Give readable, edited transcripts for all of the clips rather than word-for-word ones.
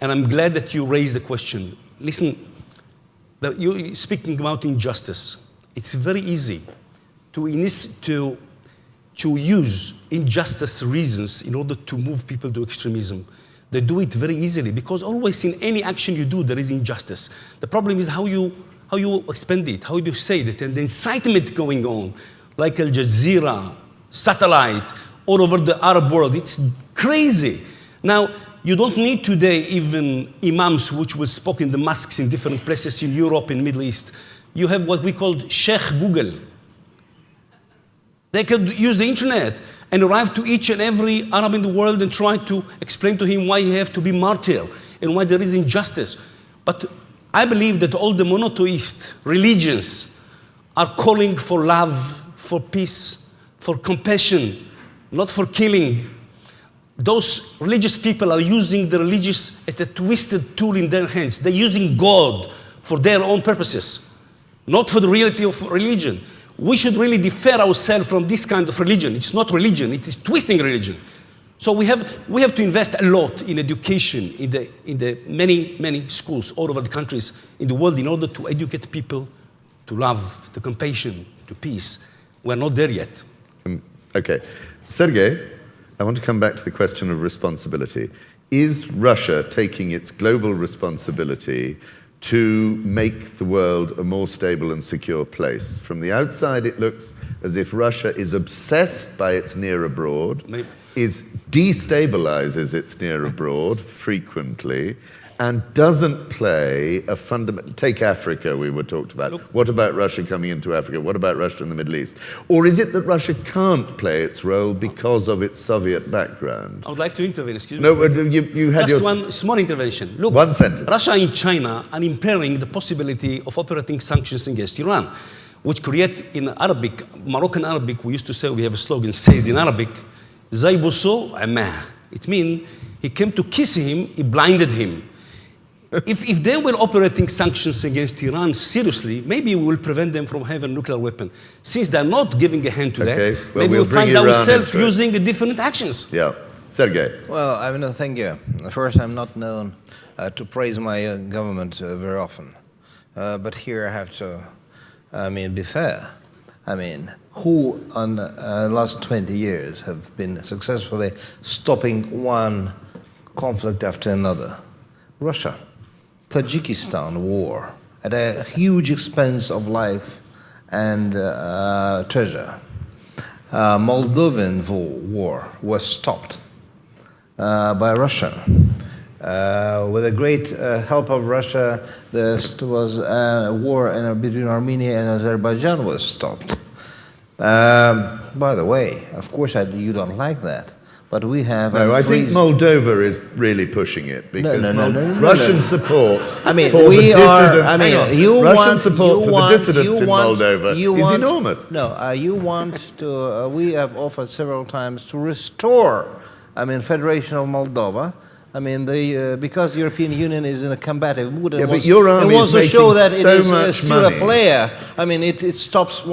And I'm glad that you raised the question. Listen, you speaking about injustice. It's very easy to use injustice reasons in order to move people to extremism. They do it very easily because always in any action you do, there is injustice. The problem is how you expend it, how you say it, and the incitement going on, like Al Jazeera, satellite, all over the Arab world. It's crazy. Now, you don't need today even imams which will speak in the mosques in different places in Europe and Middle East. You have what we call Sheikh Google. They can use the internet and arrive to each and every Arab in the world and try to explain to him why you have to be martyr and why there is injustice. But I believe that all the monotheist religions are calling for love, for peace, for compassion, not for killing. Those religious people are using the religious as a twisted tool in their hands. They're using God for their own purposes, not for the reality of religion. We should really defer ourselves from this kind of religion. It's not religion, it is twisting religion. So we have to invest a lot in education in the many schools all over the countries in the world in order to educate people to love, to compassion, to peace. We're not there yet. Okay. Sergei, I want to come back to the question of responsibility. Is Russia taking its global responsibility to make the world a more stable and secure place? From the outside, it looks as if Russia is obsessed by its near abroad, destabilizes its near abroad frequently, and doesn't play a fundamental... Take Africa, we were talked about. Look. What about Russia coming into Africa? What about Russia in the Middle East? Or is it that Russia can't play its role because of its Soviet background? I would like to intervene, excuse me. No, you had Just your... one small intervention. Look, One sentence. Russia and China are impairing the possibility of operating sanctions against Iran, which create in Arabic, Moroccan Arabic, we used to say, we have a slogan, says in Arabic, Zaybuso Amah. It means he came to kiss him, he blinded him. If they were operating sanctions against Iran seriously, maybe we will prevent them from having a nuclear weapon. Since they're not giving a hand to that, well, maybe we'll find ourselves using different actions. Yeah. Sergei. Well, I mean, thank you. First, I'm not known to praise my government very often. But here I have to, be fair. Who on the last 20 years have been successfully stopping one conflict after another? Russia. Tajikistan war at a huge expense of life and treasure. Moldovan war was stopped by Russia. With the great help of Russia, there was a war between Armenia and Azerbaijan was stopped. By the way, of course you don't like that. But we have... No, I think Moldova is really pushing it because Russian support for the dissidents... Russian support for the dissidents in Moldova is enormous. No, you want to... we have offered several times to restore, Federation of Moldova. Because the European Union is in a combative mood and but your army wants to show that it is still money. A player. It stopped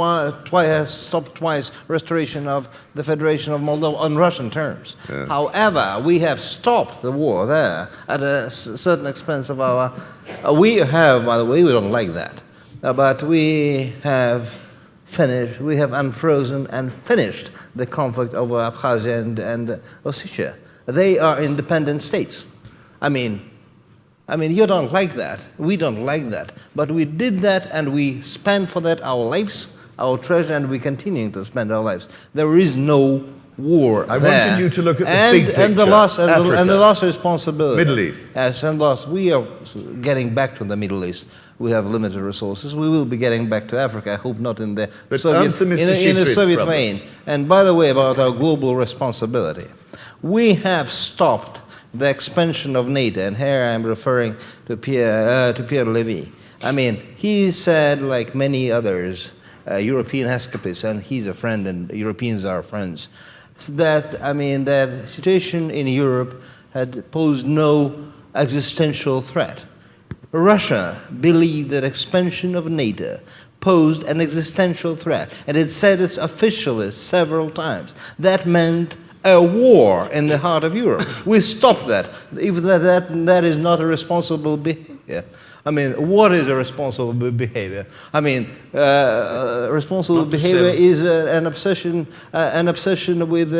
twice restoration of the Federation of Moldova on Russian terms. Yeah. However, we have stopped the war there at a certain expense of our... we have, by the way, we don't like that, but we have finished, we have unfrozen and finished the conflict over Abkhazia and Ossetia. They are independent states. You don't like that. We don't like that. But we did that and we spent for that our lives, our treasure, and we continue to spend our lives. There is no war I there. wanted you to look at the big picture. And the last responsibility. Middle East. Yes, and last, we are getting back to the Middle East. We have limited resources. We will be getting back to Africa. I hope not in the Soviet vein. And by the way, about our global responsibility. We have stopped the expansion of NATO, and here I'm referring to Pierre Levy. He said, like many others, European escapists, and he's a friend, and Europeans are friends, that that situation in Europe had posed no existential threat. Russia believed that expansion of NATO posed an existential threat, and it said its officially several times. That meant a war in the heart of Europe. We stop that. If that is not a responsible behavior. I mean, what is a responsible behavior? I mean, responsible behavior is an obsession with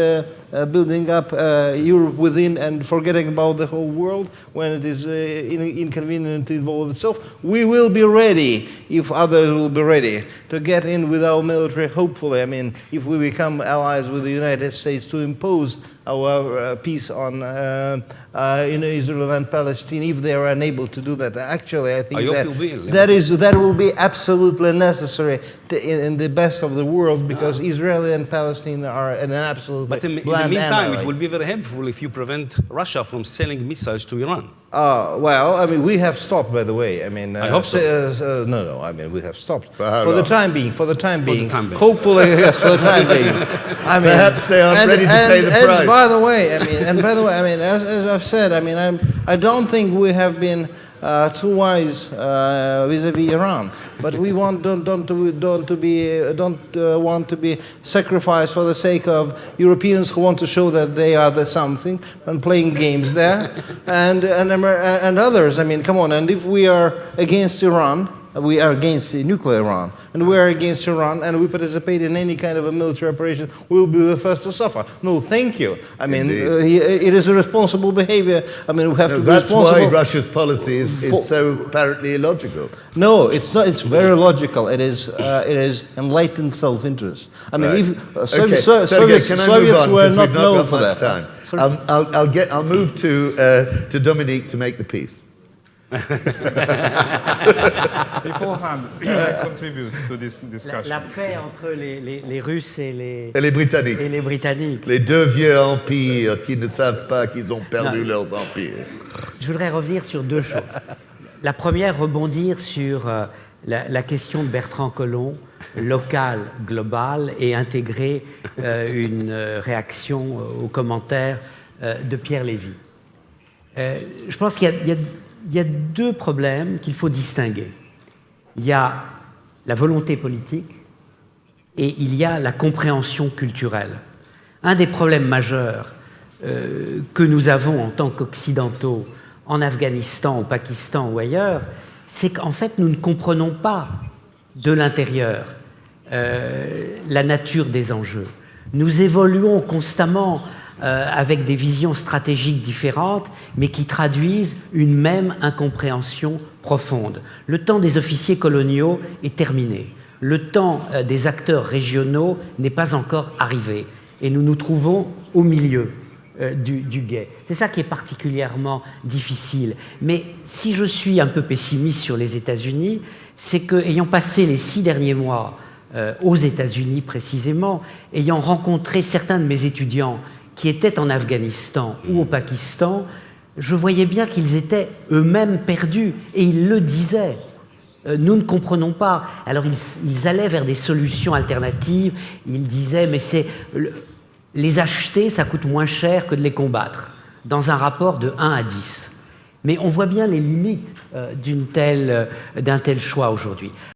building up Europe within and forgetting about the whole world when it is inconvenient to involve itself. We will be ready, if others will be ready, to get in with our military, hopefully. I mean, if we become allies with the United States to impose our peace on Israel and Palestine, if they are unable to do that. Actually, I think that will be absolutely necessary in the best of the world, because Israel and Palestine are an absolute. But in the meantime, it will be very helpful if you prevent Russia from selling missiles to Iran. Well, I mean, we have stopped, by the way. I mean, I hope so. No, I mean, we have stopped. For the time being. Hopefully, yes, for the time being. I mean, perhaps they aren't ready to pay the price. By the way, as I've said, I mean, I don't think we have been too wise vis-à-vis Iran, but we don't want to be sacrificed for the sake of Europeans who want to show that they are the something and playing games there, and others. I mean, come on. And if we are against Iran, we are against nuclear Iran, and we are against Iran, and we participate in any kind of a military operation, we will be the first to suffer. No, thank you. I mean, it is a responsible behavior. I mean, we have to be responsible. That's why Russia's policy is so apparently illogical. No, it's not. It's very logical. It is enlightened self-interest. I mean, right. If Soviets were not known for that. Time. I'll move to Dominique to make the peace. Beforehand, I contribute to this discussion. La paix entre les Russes et les Britanniques. Et les Britanniques. Les deux vieux empires qui ne savent pas qu'ils ont perdu leurs empires. Je voudrais revenir sur deux choses. La première, rebondir sur la question de Bertrand Collomb, locale, globale, et intégrer une réaction aux commentaires de Pierre Lévy. Je pense qu'il y a deux problèmes qu'il faut distinguer. Il y a la volonté politique et il y a la compréhension culturelle. Un des problèmes majeurs que nous avons en tant qu'Occidentaux en Afghanistan, au Pakistan ou ailleurs, c'est qu'en fait nous ne comprenons pas de l'intérieur la nature des enjeux. Nous évoluons constamment avec des visions stratégiques différentes, mais qui traduisent une même incompréhension profonde. Le temps des officiers coloniaux est terminé. Le temps des acteurs régionaux n'est pas encore arrivé. Et nous nous trouvons au milieu du gué. C'est ça qui est particulièrement difficile. Mais si je suis un peu pessimiste sur les États-Unis, c'est qu'ayant passé les 6 derniers mois aux États-Unis précisément, ayant rencontré certains de mes étudiants qui étaient en Afghanistan ou au Pakistan, je voyais bien qu'ils étaient eux-mêmes perdus, et ils le disaient. Nous ne comprenons pas. Alors ils allaient vers des solutions alternatives, ils disaient, mais les acheter, ça coûte moins cher que de les combattre, dans un rapport de 1 à 10. Mais on voit bien les limites d'un tel choix aujourd'hui.